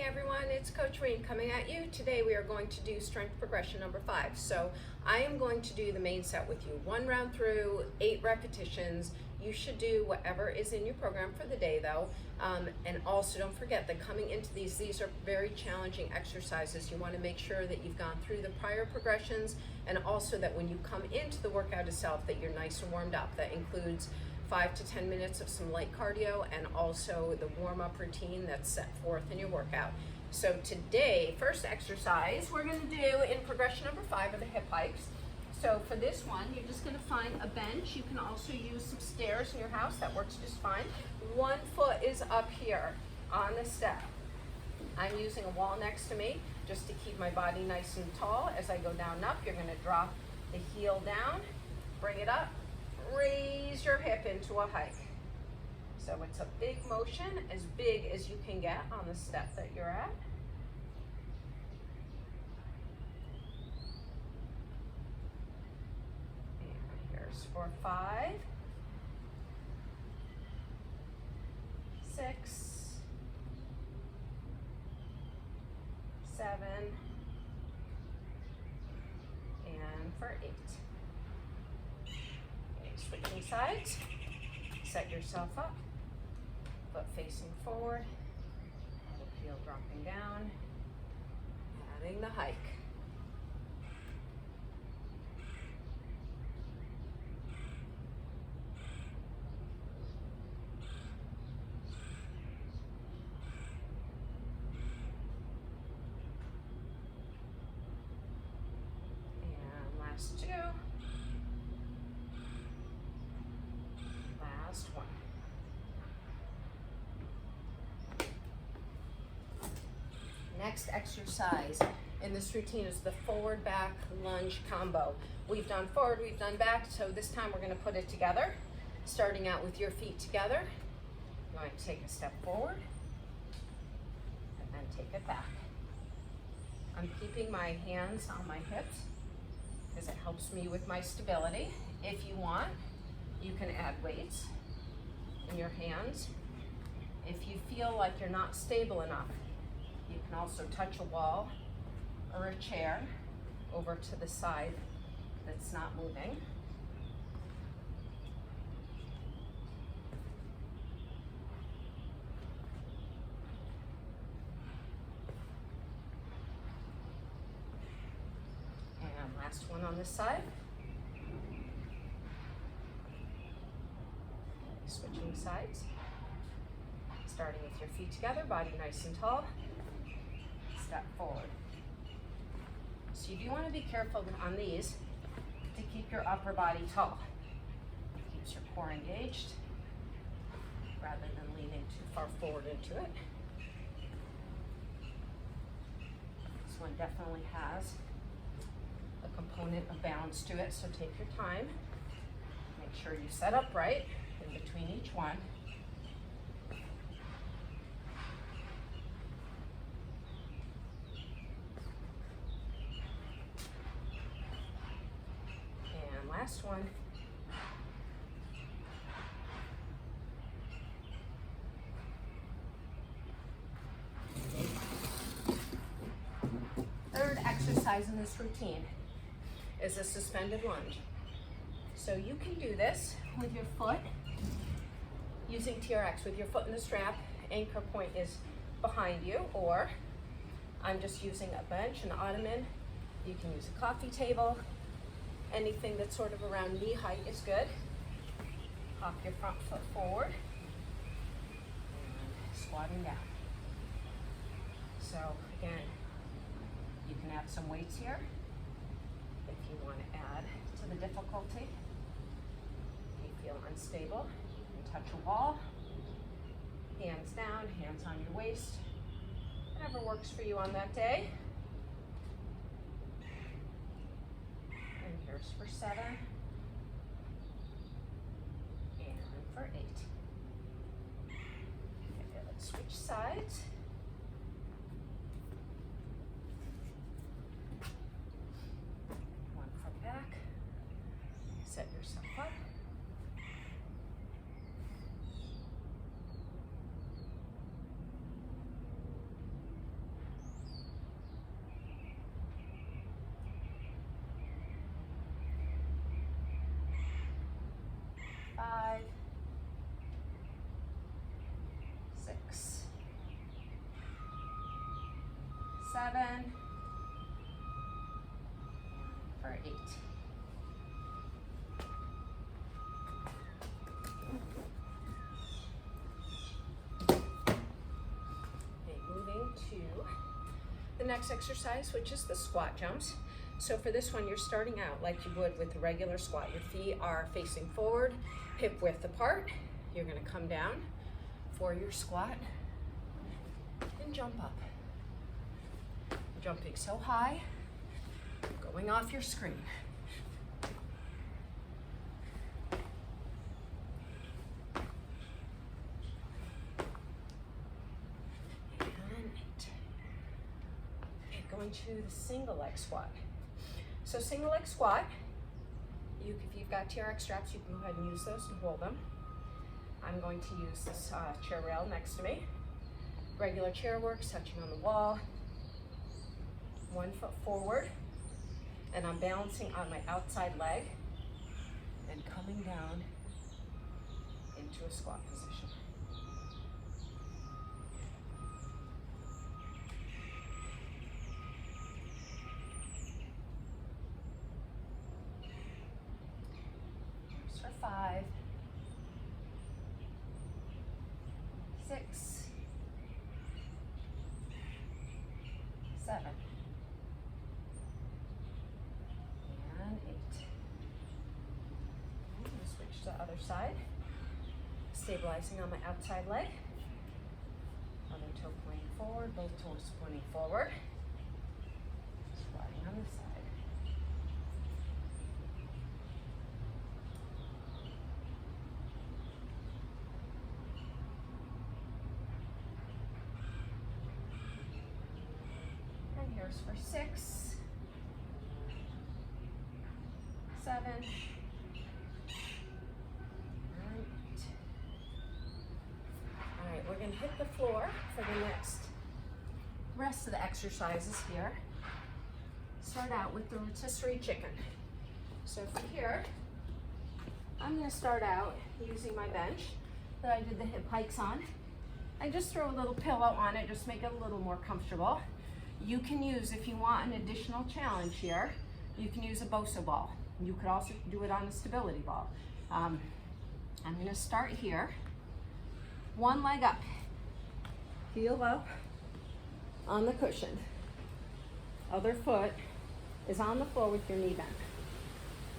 Hey everyone, it's Coach Reen coming at you. Today we are going to do strength progression number 5. So I am going to do the main set with you. 1 round through, 8 repetitions. You should do whatever is in your program for the day though. And also don't forget that coming into these are very challenging exercises. You want to make sure that you've gone through the prior progressions, and also that when you come into the workout itself that you're nice and warmed up. That includes 5 to 10 minutes of some light cardio and also the warm-up routine that's set forth in your workout. So today, first exercise we're going to do in progression number 5 are the hip hikes. So for this one, you're just going to find a bench. You can also use some stairs in your house. That works just fine. 1 foot is up here on the step. I'm using a wall next to me just to keep my body nice and tall. As I go down and up, you're going to drop the heel down, bring it up, raise your hip into a hike. So it's a big motion, as big as you can get on the step that you're at. And here's for 5, 6, 7, and for 8. Switching sides, set yourself up, foot facing forward, heel dropping down, adding the hike. And last 2. Last one. Next exercise in this routine is the forward back lunge combo. We've done forward, we've done back, so this time we're going to put it together, starting out with your feet together. You're going to take a step forward and then take it back. I'm keeping my hands on my hips because it helps me with my stability. If you want, you can add weights in your hands. If you feel like you're not stable enough, you can also touch a wall or a chair over to the side that's not moving. And last one on this side. Switching sides, starting with your feet together, body nice and tall, step forward. So you do want to be careful on these to keep your upper body tall. It keeps your core engaged rather than leaning too far forward into it. This one definitely has a component of balance to it, so take your time. Make sure you set up right in between each one. And last one. Third exercise in this routine is a suspended lunge. So you can do this with your foot using TRX with your foot in the strap, anchor point is behind you, or I'm just using a bench, an ottoman. You can use a coffee table. Anything that's sort of around knee height is good. Hop your front foot forward and squatting down. So again, you can add some weights here if you want to add to the difficulty. If you feel unstable, touch a wall, hands down, hands on your waist, whatever works for you on that day. And here's for 7, and for 8. Okay, let's switch sides. One from back, set yourself up. 5, 6, 7, for 8. Moving to the next exercise, which is the squat jumps. So for this one, you're starting out like you would with a regular squat. Your feet are facing forward, hip width apart. You're gonna come down for your squat and jump up. Jumping so high, going off your screen. Going to the single leg squat. So single leg squat, if you've got TRX straps, you can go ahead and use those to hold them. I'm going to use this chair rail next to me. Regular chair works, touching on the wall. 1 foot forward, and I'm balancing on my outside leg and coming down into a squat position. For 5, 6, 7, and 8. I'm going to switch to the other side, stabilizing on my outside leg. Other toe pointing forward, both toes pointing forward. Squatting on this side. For 6, 7, 8. All right, we're going to hit the floor for the rest of the exercises here. Start out with the rotisserie chicken. So for here, I'm going to start out using my bench that I did the hip hikes on. I just throw a little pillow on it, just make it a little more comfortable. You can use, if you want an additional challenge here, you can use a Bosu ball. You could also do it on a stability ball. I'm gonna start here. One leg up, heel up on the cushion. Other foot is on the floor with your knee bent.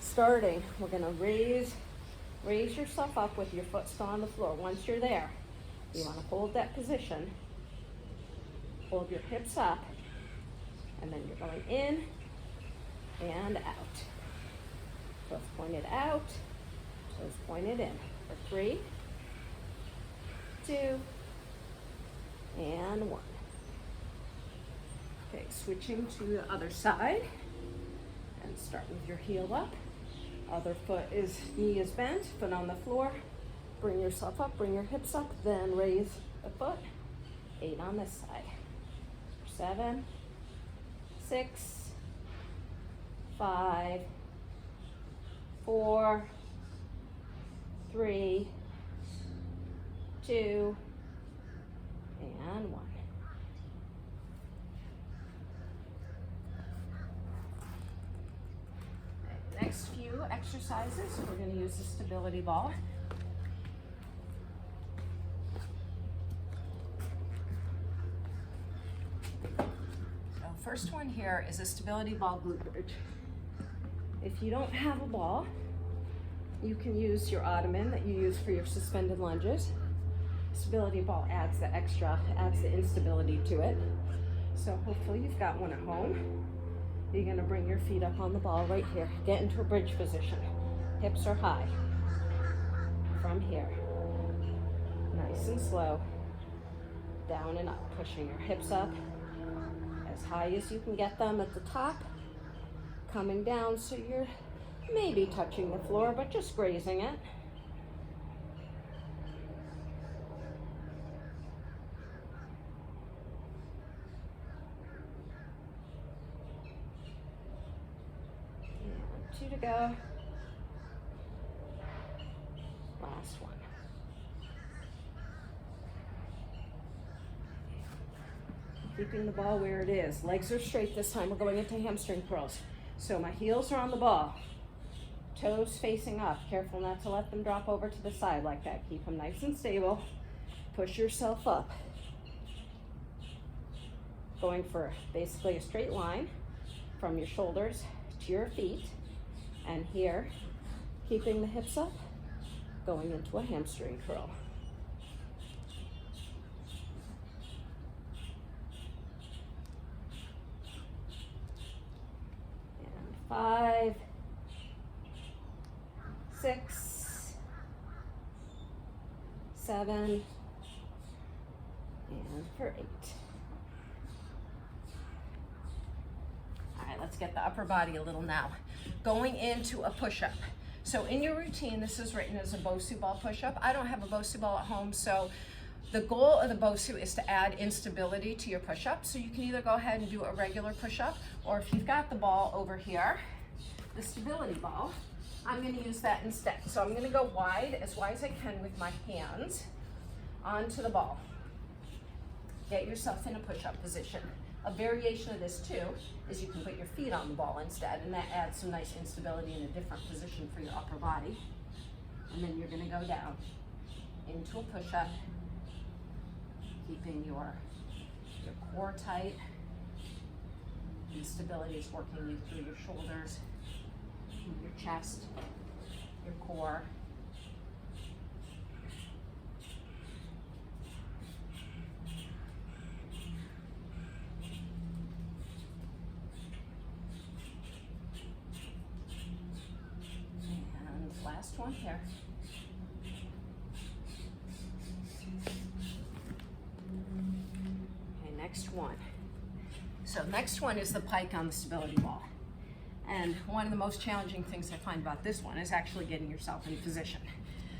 Starting, we're gonna raise yourself up with your foot still on the floor. Once you're there, you wanna hold that position. Hold your hips up. And then you're going in and out. Toes pointed out, toes pointed in. For 3, 2, and 1. Okay, switching to the other side. And start with your heel up. Other knee is bent, foot on the floor. Bring yourself up, bring your hips up, then raise the foot. 8 on this side. 7, 6, 5, 4, 3, 2, and 1. Next few exercises, we're going to use the stability ball. First one here is a stability ball glute bridge. If you don't have a ball, you can use your ottoman that you use for your suspended lunges. Stability ball adds the instability to it. So hopefully you've got one at home. You're gonna bring your feet up on the ball right here. Get into a bridge position. Hips are high. From here. Nice and slow. Down and up, pushing your hips up as high as you can get them at the top, coming down so you're maybe touching the floor, but just grazing it. And 2 to go. last one. Keeping the ball where it is. Legs are straight this time. We're going into hamstring curls. So my heels are on the ball. Toes facing up. Careful not to let them drop over to the side like that. Keep them nice and stable. Push yourself up. Going for basically a straight line from your shoulders to your feet. And here, keeping the hips up, going into a hamstring curl. And 5, 6, 7, and for 8. All right, let's get the upper body a little now. Going into a push-up. So in your routine, this is written as a Bosu ball push-up. I don't have a Bosu ball at home, so the goal of the Bosu is to add instability to your push-up. So you can either go ahead and do a regular push-up, or if you've got the ball over here, the stability ball, I'm gonna use that instead. So I'm gonna go wide as I can with my hands onto the ball. Get yourself in a push-up position. A variation of this too is you can put your feet on the ball instead, and that adds some nice instability in a different position for your upper body. And then you're gonna go down into a push-up, keeping your core tight. Instability is working you through your shoulders, your chest, your core. Last one here. Okay, next one. So next one is the pike on the stability ball. And one of the most challenging things I find about this one is actually getting yourself in position.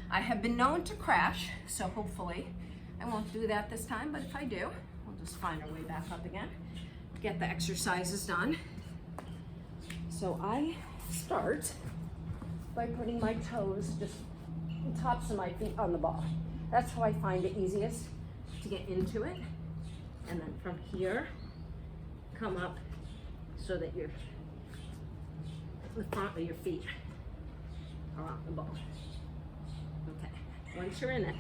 I have been known to crash, so hopefully I won't do that this time, but if I do, we'll just find our way back up again, get the exercises done. So I start by putting my toes just the tops of my feet on the ball. That's how I find it easiest to get into it. And then from here, come up so that the front of your feet are on the ball. Okay, once you're in it,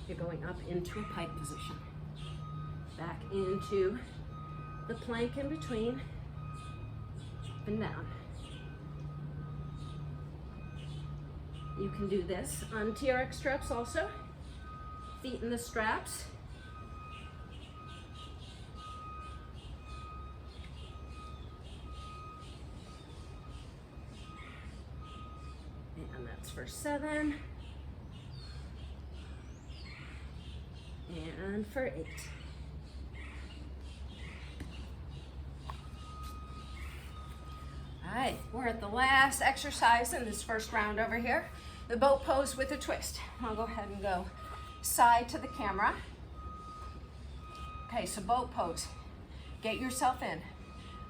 you're going up into a pike position. Back into the plank in between, and down. You can do this on TRX straps also. Feet in the straps. And that's for 7. And for 8. All right, we're at the last exercise in this first round over here. The boat pose with a twist. I'll go ahead and go side to the camera. Okay, so boat pose. Get yourself in.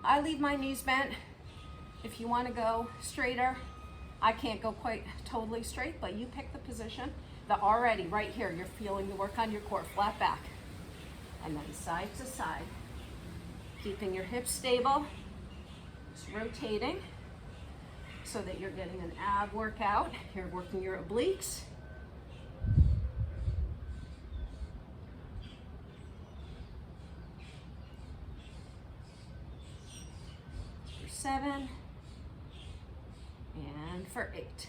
I leave my knees bent. If you want to go straighter, I can't go quite totally straight, but you pick the position that already right here, you're feeling the work on your core, flat back. And then side to side. Keeping your hips stable, just rotating, so that you're getting an ab workout. You're working your obliques. For 7, and for 8.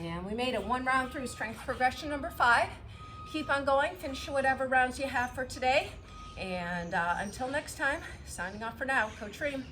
And we made it 1 round through strength progression number 5. Keep on going, finish whatever rounds you have for today. And until next time, signing off for now, Coach Reem.